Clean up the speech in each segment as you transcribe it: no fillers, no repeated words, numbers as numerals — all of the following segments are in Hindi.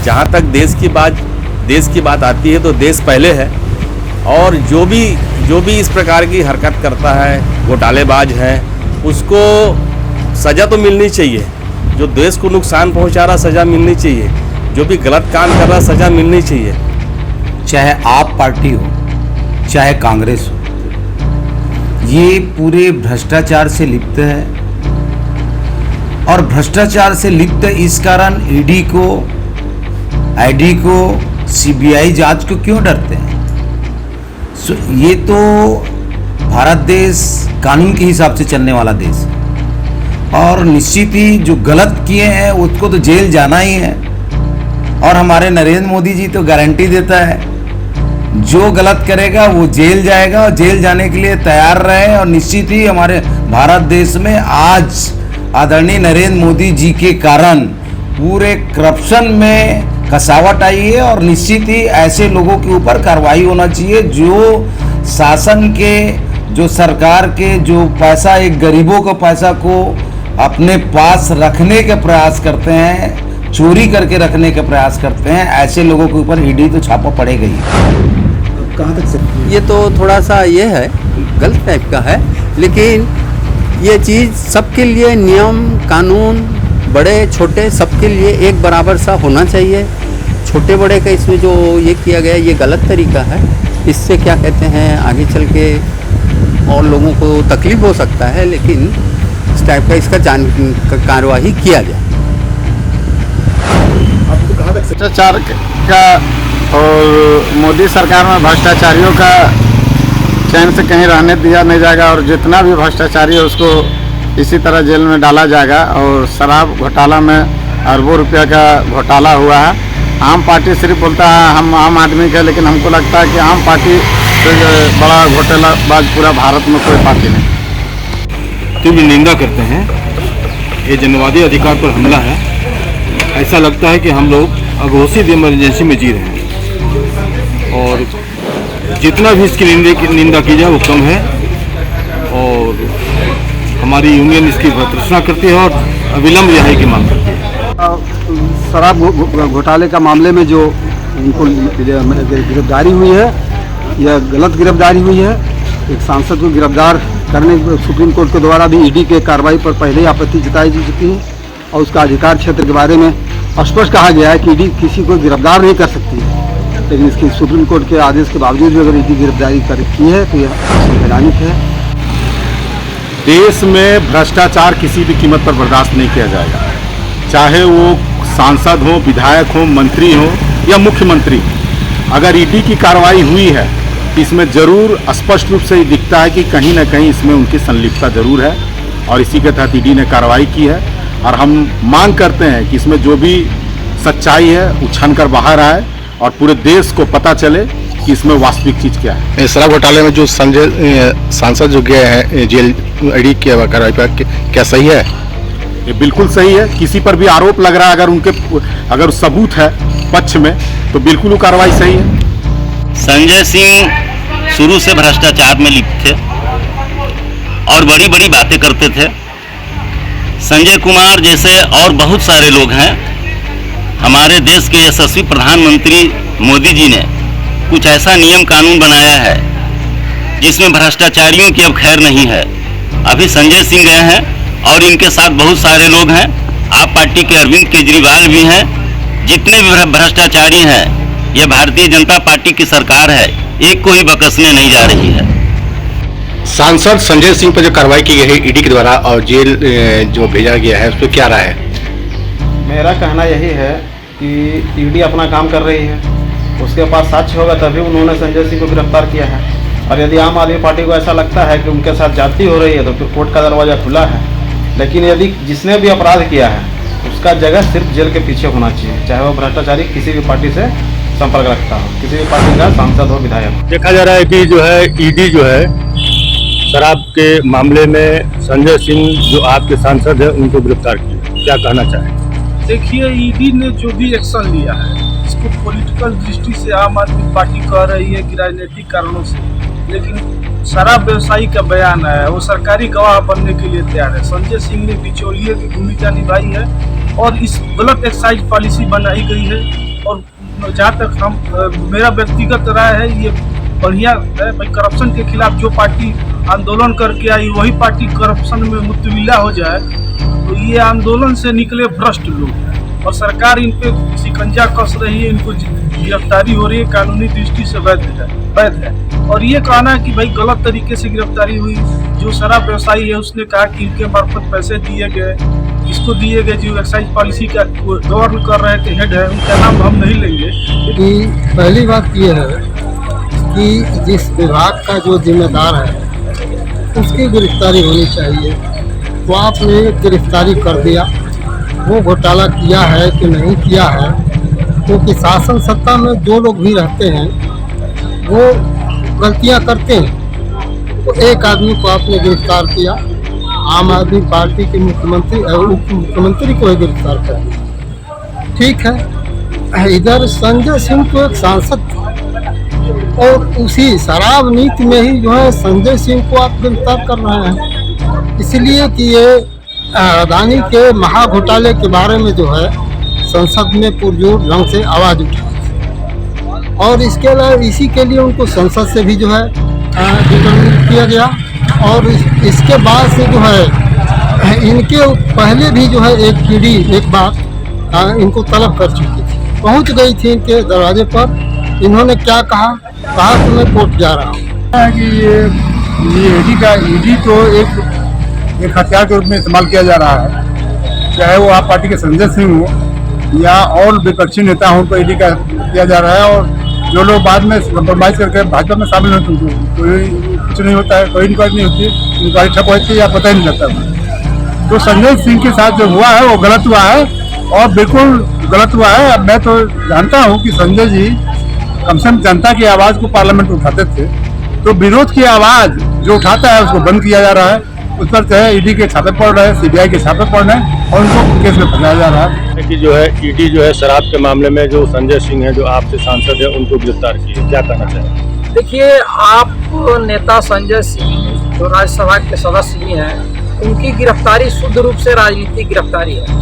जहाँ तक देश की बात आती है तो देश पहले है, और जो भी इस प्रकार की हरकत करता है, घोटालेबाज है, उसको सज़ा तो मिलनी चाहिए। जो देश को नुकसान पहुंचा रहा, सज़ा मिलनी चाहिए। जो भी गलत काम कर रहा, सज़ा मिलनी चाहिए। चाहे आप पार्टी हो, चाहे कांग्रेस हो, ये पूरे भ्रष्टाचार से लिप्त है। और भ्रष्टाचार से लिप्त इस कारण ईडी को, आईडी को, सीबीआई जांच को क्यों डरते हैं? ये तो भारत देश कानून के हिसाब से चलने वाला देश है, और निश्चित ही जो गलत किए हैं उसको तो जेल जाना ही है। और हमारे नरेंद्र मोदी जी तो गारंटी देता है, जो गलत करेगा वो जेल जाएगा, और जेल जाने के लिए तैयार रहे। और निश्चित ही हमारे भारत देश में आज आदरणीय नरेंद्र मोदी जी के कारण पूरे करप्शन में कसावट आई है, और निश्चित ही ऐसे लोगों के ऊपर कार्रवाई होना चाहिए जो शासन के, जो सरकार के जो पैसा, एक गरीबों का पैसा को अपने पास रखने के प्रयास करते हैं, चोरी करके रखने के प्रयास करते हैं, ऐसे लोगों के ऊपर ईडी तो छापा पड़ेगा ही। कहाँ तक सकती है? ये तो थोड़ा सा ये है, गलत टाइप का है, लेकिन ये चीज़ सबके लिए, नियम कानून बड़े छोटे सबके लिए एक बराबर सा होना चाहिए। छोटे बड़े का इसमें जो ये किया गया, ये गलत तरीका है। इससे क्या कहते हैं, आगे चल के और लोगों को तकलीफ हो सकता है, लेकिन इस टाइप का इसका कार्यवाही किया जाए। आपको कहाँ तक भ्रष्टाचार का और मोदी सरकार में भ्रष्टाचारियों का चैन से कहीं रहने दिया नहीं जाएगा, और जितना भी भ्रष्टाचारी है उसको इसी तरह जेल में डाला जाएगा। और शराब घोटाला में अरबों रुपया का घोटाला हुआ है। आम पार्टी सिर्फ बोलता है हम आम आदमी के, लेकिन हमको लगता है कि आम पार्टी से बड़ा घोटालाबाज पूरा भारत में कोई पार्टी नहीं। तीव्र निंदा करते हैं। ये जनवादी अधिकार पर हमला है। ऐसा लगता है कि हम लोग अघोषित इमरजेंसी में जी रहे हैं, और जितना भी इसकी निंदा की जाए वो कम है। और हमारी यूनियन इसकी भर्त्सना करती है और अविलंब रिहाई की मांग करती है। शराब घोटाले का मामले में जो उनको गिरफ्तारी हुई है, यह गलत गिरफ्तारी हुई है। एक सांसद को गिरफ्तार करने सुप्रीम कोर्ट के द्वारा भी ईडी के कार्रवाई पर पहले ही आपत्ति जताई जा चुकी है, और उसका अधिकार क्षेत्र के बारे में स्पष्ट कहा गया है कि ईडी किसी को गिरफ्तार नहीं कर सकती है। लेकिन इसकी सुप्रीम कोर्ट के आदेश के बावजूद भी अगर ईडी गिरफ्तारी की है तो यह संवैधानिक है। देश में भ्रष्टाचार किसी भी कीमत पर बर्दाश्त नहीं किया जाएगा, चाहे वो सांसद हो, विधायक हो, मंत्री हो या मुख्यमंत्री। अगर ईडी की कार्रवाई हुई है इसमें जरूर स्पष्ट रूप से दिखता है कि कहीं ना कहीं इसमें उनकी संलिप्तता जरूर है, और इसी के तहत ईडी ने कार्रवाई की है। और हम मांग करते हैं कि इसमें जो भी सच्चाई है उछन कर बाहर आए, और पूरे देश को पता चले कि इसमें वास्तविक चीज़ क्या है। शराब घोटाले में जो संजय सांसद जो गए हैं जेल, ईडी की कार्रवाई पर क्या सही है? ये बिल्कुल सही है। किसी पर भी आरोप लग रहा है, अगर सबूत है पक्ष में, तो बिल्कुल वो कार्रवाई सही है। संजय सिंह शुरू से भ्रष्टाचार में लिप्त थे और बड़ी बड़ी बातें करते थे। संजय कुमार जैसे और बहुत सारे लोग हैं। हमारे देश के यशस्वी प्रधानमंत्री मोदी जी ने कुछ ऐसा नियम कानून बनाया है जिसमें भ्रष्टाचारियों की अब खैर नहीं है। अभी संजय सिंह गए हैं और इनके साथ बहुत सारे लोग हैं। आप पार्टी के अरविंद केजरीवाल भी हैं। जितने भी भ्रष्टाचारी हैं, ये भारतीय जनता पार्टी की सरकार है, एक को ही बकसने नहीं जा रही है। सांसद संजय सिंह पर जो कार्रवाई की गई है ईडी के द्वारा और जेल जो भेजा गया है, उस पर क्या राय है? मेरा कहना यही है कि ईडी अपना काम कर रही है, उसके पास साक्ष्य होगा तभी उन्होंने संजय सिंह को गिरफ्तार किया है। और यदि आम आदमी पार्टी को ऐसा लगता है कि उनके साथ जाति हो रही है तो फिर कोर्ट का दरवाज़ा खुला है। लेकिन यदि जिसने भी अपराध किया है उसका जगह सिर्फ जेल के पीछे होना चाहिए, चाहे वो भ्रष्टाचारी किसी भी पार्टी से संपर्क रखता हो, किसी भी पार्टी का सांसद हो, विधायक। देखा जा रहा है कि जो है ईडी जो है शराब के मामले में संजय सिंह जो आपके सांसद है उनको गिरफ्तार किया, क्या कहना चाहें? देखिए, ईडी ने जो भी एक्शन लिया है इसको पॉलिटिकल दृष्टि से आम आदमी पार्टी कह रही है कि राजनीतिक कारणों से, लेकिन शराब व्यवसायी का बयान है, वो सरकारी गवाह बनने के लिए तैयार है। संजय सिंह ने बिचौलिए की भूमिका निभाई है और इस गलत एक्साइज पॉलिसी बनाई गई है और जहाँ तक मेरा व्यक्तिगत राय है, ये बढ़िया है भाई। करप्शन के खिलाफ जो पार्टी आंदोलन करके आई, वही पार्टी करप्शन में मुतविल्ला हो जाए, तो ये आंदोलन से निकले भ्रष्ट लोग हैं और सरकार इन पे शिकंजा कस रही है, इनको गिरफ्तारी हो रही है, कानूनी दृष्टि से वैध है। और ये कहना कि भाई गलत तरीके से गिरफ्तारी हुई, जो शराब व्यवसायी है उसने कहा कि इनके मार्फत पैसे दिए गए, इसको दिए गए, जो एक्साइज पॉलिसी का गवर्न कर रहे थे हेड है, उनका नाम हम नहीं लेंगे। कि पहली बात ये है कि जिस विभाग का जो जिम्मेदार है उसकी गिरफ्तारी होनी चाहिए, तो आपने गिरफ्तारी कर दिया, वो घोटाला किया है कि नहीं किया है, क्योंकि शासन सत्ता में जो लोग भी रहते हैं वो गलतियां करते हैं। तो एक आदमी को आपने गिरफ्तार किया, आम आदमी पार्टी के मुख्यमंत्री और उप मुख्यमंत्री को ही गिरफ्तार कर दिया, ठीक है। इधर संजय सिंह तो एक सांसद थे और उसी शराब नीति में ही जो है संजय सिंह को आप गिरफ्तार कर रहे हैं, इसलिए कि ये अदानी के महाघोटाले के बारे में जो है संसद में पुरजोर ढंग से आवाज़ उठाई और इसके अलावा इसी के लिए उनको संसद से भी जो है डिटर्मिनेट किया गया। और इसके बाद से जो है इनके पहले भी जो है एक पीढ़ी एक बार इनको तलब कर चुकी थी, पहुंच गई थी इनके दरवाजे पर। इन्होंने क्या कहा कि मैं कोर्ट जा रहा हूँ कि ये ईडी तो एक हथियार के रूप में इस्तेमाल किया जा रहा है, चाहे वो आप पार्टी के संजय सिंह हो या और विपक्षी नेता हो, उनको ईडी का किया जा रहा है। और जो लोग बाद में कंप्रोमाइज करके भाजपा में शामिल होते हैं, कोई कुछ नहीं होता है, कोई इंक्वायरी नहीं होती, इंक्वायरी ठप होती है या पता ही नहीं लगता। तो संजय सिंह के साथ जो हुआ है वो गलत हुआ है और बिल्कुल गलत हुआ है। अब मैं तो जानता हूँ कि संजय जी कम से कम जनता की आवाज़ को पार्लियामेंट में उठाते थे, तो विरोध की आवाज़ जो उठाता है उसको बंद किया जा रहा है, उस पर चाहे ईडी के छापे पड़ रहे हैं, सीबीआई के छापे पड़ रहे हैं और उनको केस में फंसाया जा रहा है। कि जो है ईडी जो है शराब के मामले में जो संजय सिंह है, जो आपसे सांसद है, उनको गिरफ्तार किए, क्या कहना चाहिए? देखिए, आप नेता संजय सिंह जो राज्यसभा के सदस्य भी हैं, उनकी गिरफ्तारी शुद्ध रूप से राजनीतिक गिरफ्तारी है।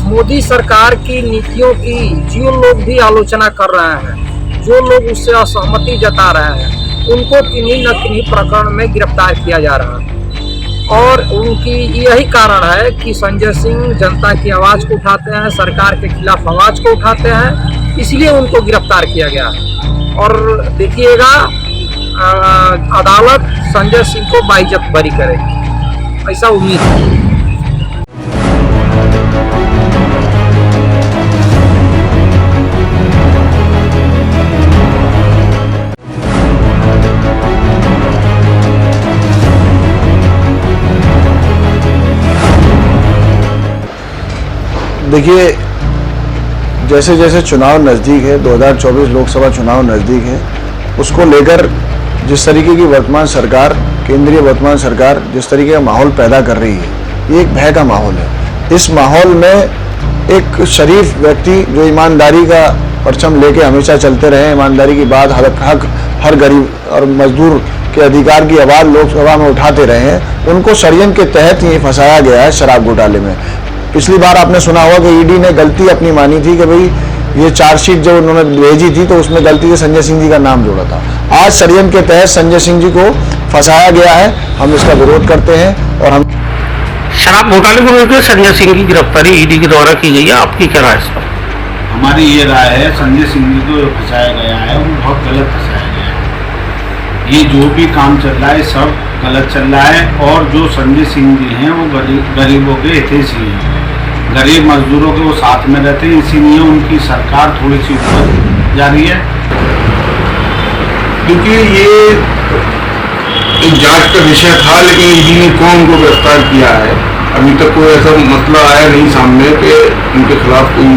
मोदी सरकार की नीतियों की जो लोग भी आलोचना कर रहे हैं, जो लोग उससे असहमति जता रहे हैं, उनको किन्हीं न किन्हीं प्रकरण में गिरफ्तार किया जा रहा है। और उनकी यही कारण है कि संजय सिंह जनता की आवाज़ को उठाते हैं, सरकार के खिलाफ आवाज़ को उठाते हैं, इसलिए उनको गिरफ्तार किया गया है। और देखिएगा, अदालत संजय सिंह को बाइज्जत बरी करेगी, ऐसा उम्मीद है। देखिए, जैसे जैसे चुनाव नज़दीक है, 2024 लोकसभा चुनाव नज़दीक है, उसको लेकर जिस तरीके की वर्तमान सरकार, केंद्रीय वर्तमान सरकार जिस तरीके का माहौल पैदा कर रही है, ये एक भय का माहौल है। इस माहौल में एक शरीफ व्यक्ति जो ईमानदारी का परचम लेके हमेशा चलते रहे, ईमानदारी की बात, हक हर गरीब और मजदूर के अधिकार की आवाज़ लोकसभा में उठाते रहे हैं, उनको षड्यंत्र के तहत ही फंसाया गया है शराब घोटाले में। पिछली बार आपने सुना होगा कि ईडी ने गलती अपनी मानी थी कि भाई ये चार्जशीट जब उन्होंने भेजी थी तो उसमें गलती से संजय सिंह जी का नाम जोड़ा था। आज षड्यंत्र के तहत संजय सिंह जी को फंसाया गया है, हम इसका विरोध करते हैं। और हम शराब घोटाले को लेकर संजय सिंह की गिरफ्तारी ईडी के द्वारा की गई है, आपकी क्या राय है इस पर? हमारी ये राय है, संजय सिंह जी को फंसाया गया है, वो बहुत गलत फंसाया गया है। ये जो भी काम चल रहा है सब गलत चल रहा है। और जो संजय सिंह जी हैं वो गरीबों के हितैषी हैं, गरीब मजदूरों के वो साथ में रहते हैं, इसीलिए उनकी सरकार थोड़ी सी ऊपर जा रही है। क्योंकि ये एक जांच का विषय था, लेकिन ईडी ने कौन को गिरफ्तार किया है, अभी तक कोई ऐसा मसला आया नहीं सामने कि उनके खिलाफ कोई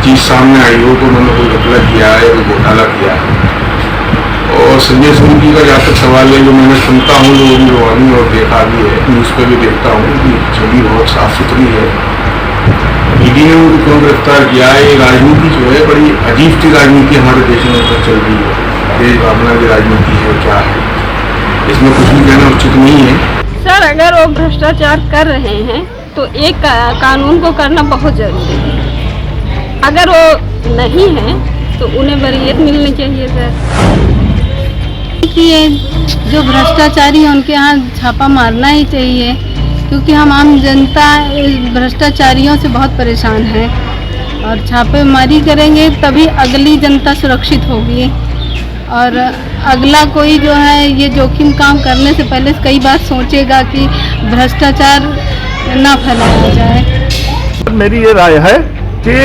चीज़ सामने आई हो तो उन्होंने कोई घपला किया है, कोई घोटाला किया है। और संजय सिंह जी का जहाँ तक सवाल है, जो मैंने सुनता हूँ, जो भी रोहानी और देखा भी है, न्यूज़ पे भी देखता हूँ कि छवि बहुत साफ सुथरी है। ईडी ने उनको क्यों गिरफ्तार किया है? ये राजनीति जो है बड़ी अजीब सी राजनीति हमारे देश में चल रही है, देश भावना की राजनीति है, क्या है इसमें कुछ भी कहना उचित नहीं है। सर, अगर वो भ्रष्टाचार कर रहे हैं तो एक कानून को करना बहुत जरूरी है। अगर वो नहीं हैं तो उन्हें बरियत मिलनी चाहिए सर। कि ये जो भ्रष्टाचारी हैं उनके यहाँ छापा मारना ही चाहिए, क्योंकि हम आम जनता इस भ्रष्टाचारियों से बहुत परेशान है और छापेमारी करेंगे तभी अगली जनता सुरक्षित होगी और अगला कोई जो है ये जोखिम काम करने से पहले कई बार सोचेगा कि भ्रष्टाचार ना फैलाया जाए। मेरी ये राय है कि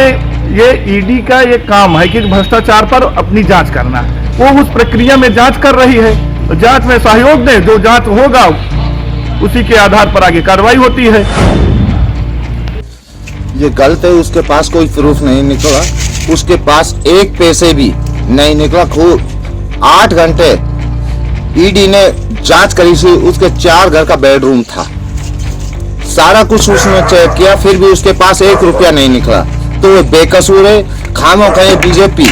ये ईडी का ये काम है कि भ्रष्टाचार पर अपनी जांच करना, वो उस प्रक्रिया में जांच कर रही है, जांच में सहयोग दें, जो जांच होगा उसी के आधार पर आगे कार्रवाई होती है। ये गलत है, उसके पास कोई प्रूफ नहीं निकला, उसके पास एक पैसे भी नहीं निकला। खूब 8 घंटे ईडी ने जांच करी थी, उसके 4 घर का बेडरूम था, सारा कुछ उसने चेक किया, फिर भी उसके पास 1 रुपया नहीं निकला। तो वो बेकसूर है, खामों खाए बीजेपी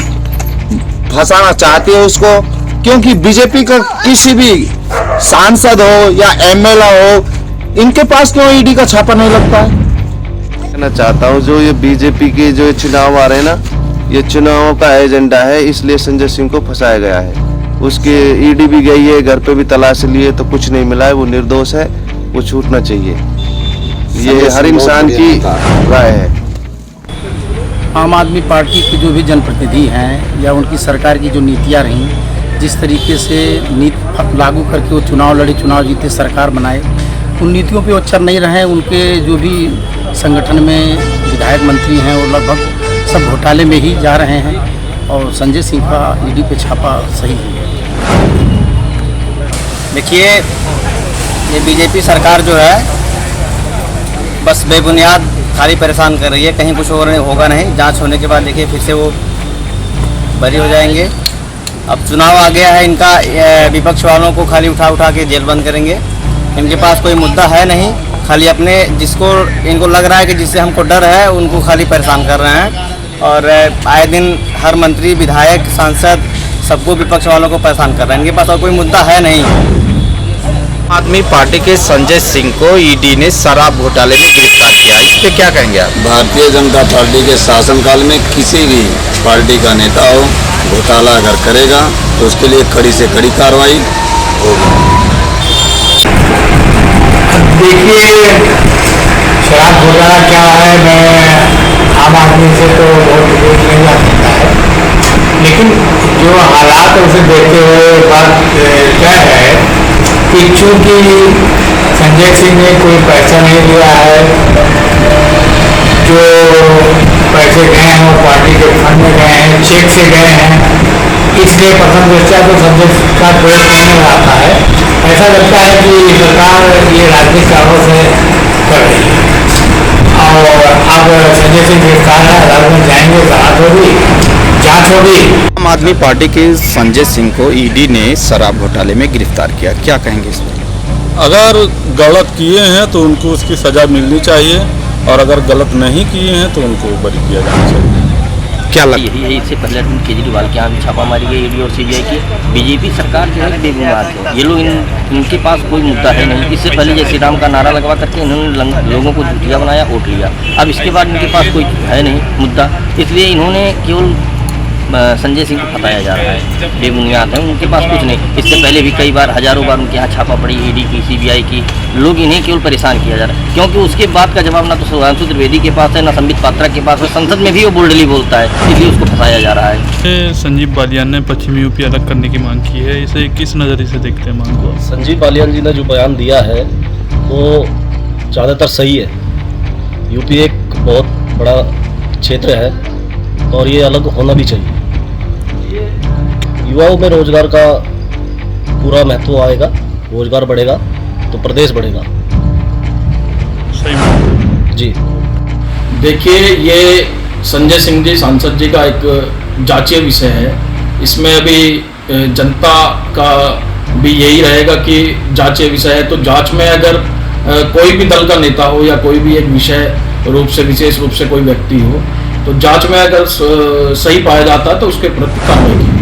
फंसाना चाहती है उसको, क्योंकि बीजेपी का किसी भी सांसद हो या एमएलए हो, इनके पास क्यों ईडी का छापा नहीं लगता है? कहना चाहता हूँ जो ये बीजेपी के जो चुनाव आ रहे हैं ना, ये चुनावों का एजेंडा है, इसलिए संजय सिंह को फंसाया गया है। उसके ईडी भी गई है, घर पे भी तलाश लिए तो कुछ नहीं मिला है, वो निर्दोष है, वो छूटना चाहिए, ये हर इंसान की राय है। आम आदमी पार्टी के जो भी जनप्रतिनिधि हैं या उनकी सरकार की जो नीतियाँ रहीं, जिस तरीके से नीति लागू करके वो चुनाव लड़े, चुनाव जीते, सरकार बनाए, उन नीतियों पे वो चल नहीं रहे हैं। उनके जो भी संगठन में विधायक मंत्री हैं वो लगभग सब घोटाले में ही जा रहे हैं और संजय सिंह का ईडी पे छापा सही है। देखिए, ये बीजेपी सरकार जो है बस बेबुनियाद खाली परेशान कर रही है, कहीं कुछ होगा नहीं। जांच होने के बाद देखिए फिर से वो बरी हो जाएंगे। अब चुनाव आ गया है इनका, विपक्ष वालों को खाली उठा उठा के जेल बंद करेंगे। इनके पास कोई मुद्दा है नहीं, खाली अपने जिसको इनको लग रहा है कि जिससे हमको डर है उनको खाली परेशान कर रहे हैं और आए दिन हर मंत्री, विधायक, सांसद सबको विपक्ष वालों को परेशान कर रहे हैं। इनके पास और कोई मुद्दा है नहीं। आदमी पार्टी के संजय सिंह को ईडी ने शराब घोटाले में गिरफ्तार किया, इस पे क्या कहेंगे आप? भारतीय जनता पार्टी के शासनकाल में किसी भी पार्टी का नेता हो घोटाला अगर करेगा तो उसके लिए कड़ी से कड़ी कार्रवाई होगी। देखिए, शराब घोटाला क्या है, मैं आम आदमी से तो बहुत विरोध नहीं जा सकता है, लेकिन जो हालात है उसे देखते हुए बात क्या है कि चूँकि संजय सिंह ने कोई पैसा नहीं लिया है, जो पैसे गए हैं वो पार्टी के फंड में गए हैं, चेक से गए हैं, इसलिए प्रथम दृष्टया तो संजय का दोष नहीं आता है। ऐसा लगता है कि सरकार ये राजनीतिक कारणों से कर रही है और अब संजय सिंह गिरफ्तार है, अदालत में जाएंगे, जांच होगी, जांच होगी। आम आदमी पार्टी के संजय सिंह को ईडी ने शराब घोटाले में गिरफ्तार किया, क्या कहेंगे इस पर? अगर गलत किए हैं तो उनको उसकी सजा मिलनी चाहिए और अगर गलत नहीं किए हैं तो उनको बरी किया जाना चाहिए। क्या लगता यही है, इससे पहले केजरीवाल के यहाँ भी छापा मारी गई ईडी और सीबीआई की। बीजेपी सरकार जो है बेगुनाह है, ये लोग इनके पास कोई मुद्दा है नहीं। इससे पहले जय श्री राम का नारा लगवा करके इन्होंने लोगों को झूठिया बनाया, वोट लिया। अब इसके बाद इनके पास कोई है नहीं मुद्दा, इसलिए इन्होंने केवल संजय सिंह को फंसाया जा रहा है, बेबुनियाद है, उनके पास कुछ नहीं। इससे पहले भी कई बार, हजारों बार उनके यहाँ छापा पड़ी ईडी की, सीबीआई की। लोग इन्हें केवल परेशान किया जा रहा है, क्योंकि उसके बाद का जवाब ना तो सुधांशु त्रिवेदी के पास है, ना संबित पात्रा के पास है। संसद में भी वो बोल्डली बोलता है, इसलिए उसको फंसाया जा रहा है। संजीव बालियान ने पश्चिमी यूपी अलग करने की मांग की है, इसे किस नज़रिए से देखते हैं मांग को? संजीव बालियान जी ने जो बयान दिया है वो ज़्यादातर सही है। यूपी एक बहुत बड़ा क्षेत्र है और ये अलग होना भी चाहिए। युवाओं में रोजगार का पूरा महत्व आएगा, रोजगार बढ़ेगा तो प्रदेश बढ़ेगा। सही जी। देखिए, ये संजय सिंह जी सांसद जी का एक जांचीय विषय है। इसमें अभी जनता का भी यही रहेगा कि जांचीय विषय है, तो जांच में अगर कोई भी दल का नेता हो या कोई भी एक विषय रूप से, विशेष रूप से कोई व्यक्ति हो, तो जांच में अगर सही पाया जाता है तो उसके प्रति कार्रवाई की